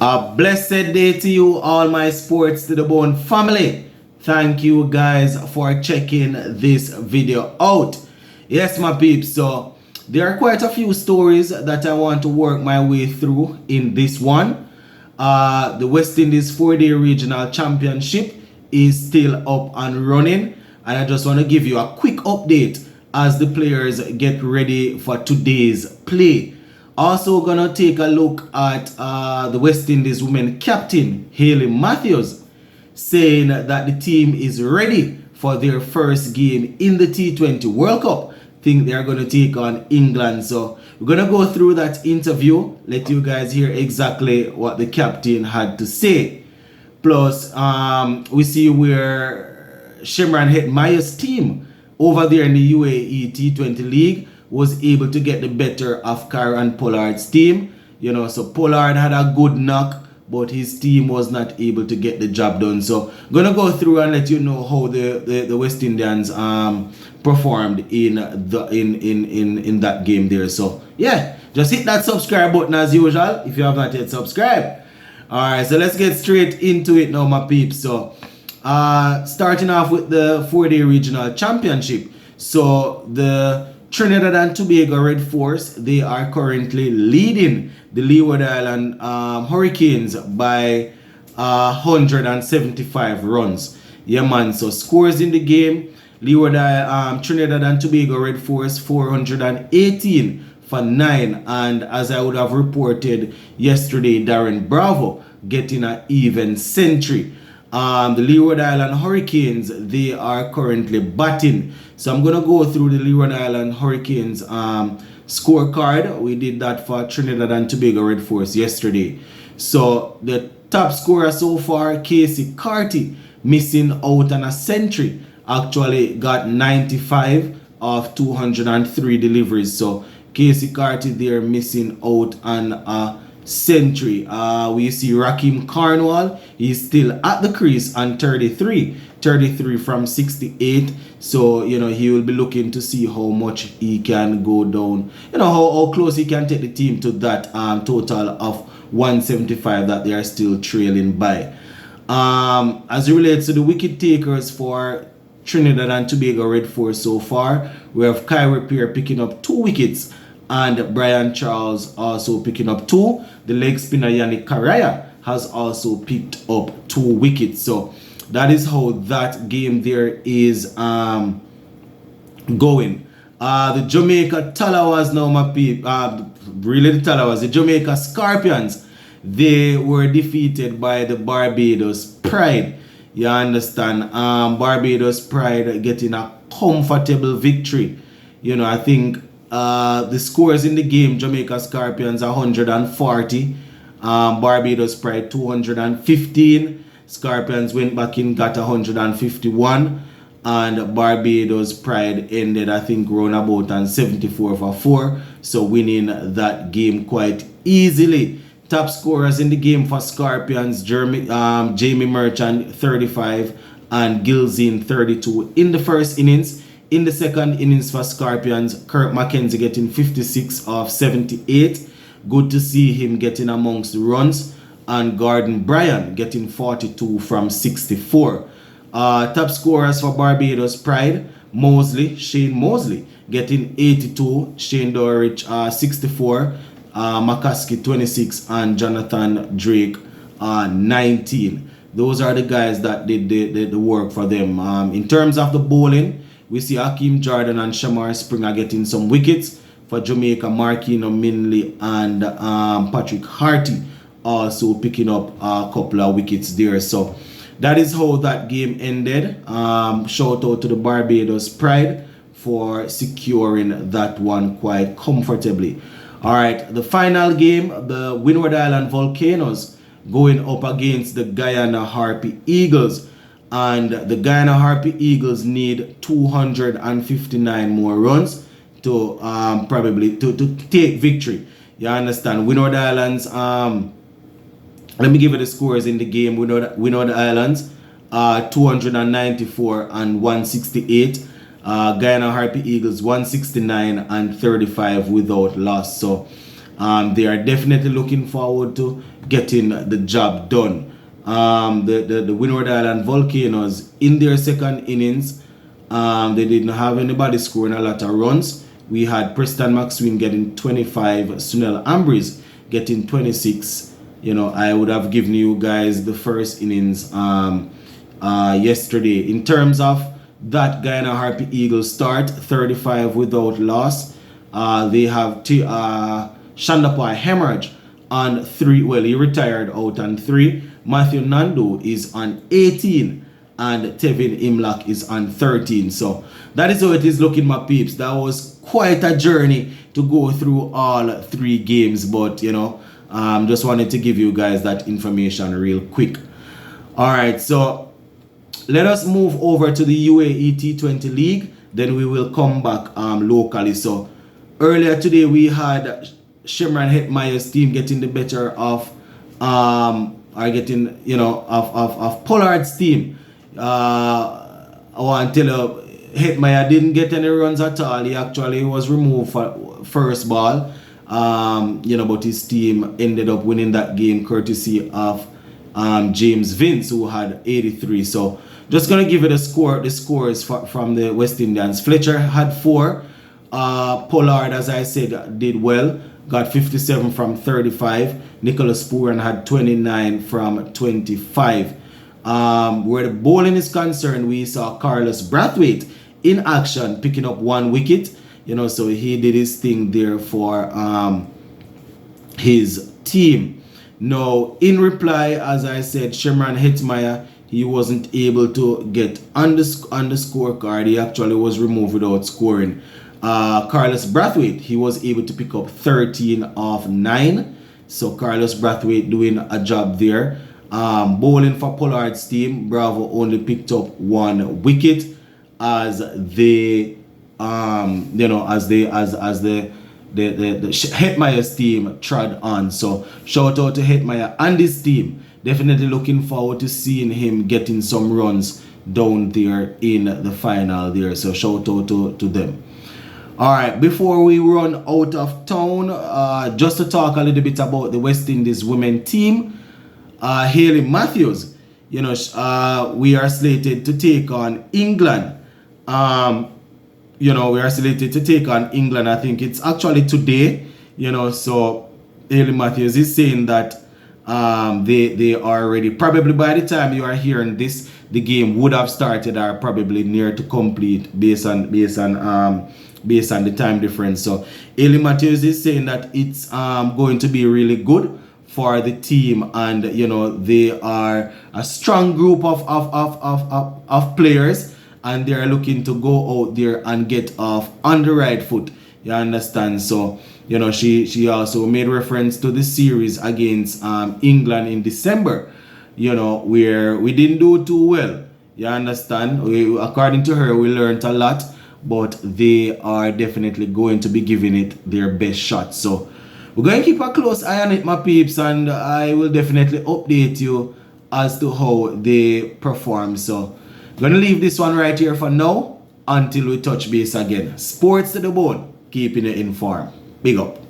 A blessed day to you, all my Sports to the Bone family. Thank you guys for checking this video out. Yes, my peeps, so there are quite a few stories that I want to work my way through in this one. The West Indies 4-day regional championship is still up and running, and I just want to give you a quick update as the players get ready for today's play. Also gonna take a look at the West Indies women captain Hayley Matthews saying that the team is ready for their first game in the T20 World Cup. Think they're gonna take on England. So we're gonna go through that interview, let you guys hear exactly what the captain had to say. Plus, we see where Shimran Hetmaya's team over there in the UAE T20 League was able to get the better of Karen Pollard's team. So Pollard had a good knock, but his team was not able to get the job done. So I'm gonna go through and let you know how the West Indians performed in that game there. So yeah, just hit that subscribe button as usual if you have not yet subscribed. Alright, so let's get straight into it now, my peeps. So starting off with the 4-day regional championship. So the Trinidad and Tobago Red Force, they are currently leading the Leeward Island Hurricanes by 175 runs. Yeah, man. So scores in the game: Trinidad and Tobago Red Force 418 for 9, and as I would have reported yesterday, Darren Bravo getting an even century. The Leeward Island Hurricanes, they are currently batting. So I'm going to go through the Leeward Island Hurricanes scorecard. We did that for Trinidad and Tobago Red Force yesterday. So the top scorer so far, Casey Carty, missing out on a century, actually got 95 of 203 deliveries. So Casey Carty there missing out on a century. We see Raheem Cornwall, he's still at the crease on 33 from 68. So he will be looking to see how much he can go down, how close he can take the team to that total of 175 that they are still trailing by. As it relates to the wicket takers for Trinidad and Tobago Red Force so far, we have Kai Repair picking up 2 wickets and Brian Charles also picking up 2. The leg spinner Yannick Karaya has also picked up 2 wickets. So that is how that game there is going. The Jamaica Talawas now, my people, really the Talawas, the Jamaica Scorpions, they were defeated by the Barbados Pride. You understand? Barbados Pride getting a comfortable victory. I think the scores in the game: Jamaica Scorpions 140, Barbados Pride 215. Scorpions went back in, got 151, and Barbados Pride ended, I think, round about on 74 for 4, so winning that game quite easily. Top scorers in the game for Scorpions: Jamie Merchant 35 and Gilzine 32 in the first innings. In the second innings for Scorpions, Kirk McKenzie getting 56 of 78. Good to see him getting amongst the runs. And Gordon Bryan getting 42 from 64. Top scorers for Barbados Pride: Shane Mosley getting 82, Shane Dorrich 64, McCaskey 26, and Jonathan Drake 19. Those are the guys that did the work for them. In terms of the bowling, we see Hakeem Jordan and Shamar Springer getting some wickets. For Jamaica, Marquino Minley and Patrick Harty also picking up a couple of wickets there. So that is how that game ended. Shout out to the Barbados Pride for securing that one quite comfortably. Alright, the final game, the Windward Island Volcanoes going up against the Guyana Harpy Eagles. And the Guyana Harpy Eagles need 259 more runs to probably to take victory. You understand? Windward Islands, let me give you the scores in the game. Windward Islands 294 and 168. Guyana Harpy Eagles 169 and 35 without loss. So they are definitely looking forward to getting the job done. The Windward Island Volcanoes, in their second innings, they didn't have anybody scoring a lot of runs. We had Preston McSween getting 25, Sunil Ambrose getting 26. I would have given you guys the first innings yesterday. In terms of that Guyana Harpy Eagles start, 35 without loss. They have Shandapai Hemorrhage on 3. Well, he retired out on 3. Matthew Nandu is on 18. And Tevin Imlak is on 13. So that is how it is looking, my peeps. That was quite a journey to go through all 3 games. But, just wanted to give you guys that information real quick. Alright, so let us move over to the UAE T20 League. Then we will come back locally. So earlier today we had Shimran Hetmeyer's team getting the better of Pollard's team. I want to tell you, Hetmeyer didn't get any runs at all. He actually was removed for first ball. But his team ended up winning that game courtesy of James Vince, who had 83. So just gonna give it the scores from the West Indians. Fletcher had 4. Pollard, as I said, did well, got 57 from 35. Nicholas Pooran had 29 from 25. Where the bowling is concerned, we saw Carlos Brathwaite in action, picking up 1 wicket. So he did his thing there for his team. Now, in reply, as I said, Shimran Hetmeyer, he wasn't able to get on the scorecard. He actually was removed without scoring. Carlos Brathwaite, he was able to pick up 13 of 9. So Carlos Brathwaite doing a job there. Bowling for Pollard's team, Bravo only picked up 1 wicket as the Hetmeyer's team trod on. So shout out to Hetmeyer and his team. Definitely looking forward to seeing him getting some runs down there in the final there. So shout out to them. Alright, before we run out of town, just to talk a little bit about the West Indies women team. Hayley Matthews, we are slated to take on England. We are slated to take on England. I think it's actually today, so Hayley Matthews is saying that they are ready. Probably by the time you are hearing this, the game would have started or probably near to complete based on the time difference. So Hayley Matthews is saying that it's going to be really good for the team, and they are a strong group of players, and they are looking to go out there and get off on the right foot. You understand? So she also made reference to the series against England in December, where we didn't do too well. You understand? According to her, we learned a lot, but they are definitely going to be giving it their best shot. So we're going to keep a close eye on it, my peeps, and I will definitely update you as to how they perform. So I'm going to leave this one right here for now until we touch base again. Sports to the bone, keeping you informed. Big up.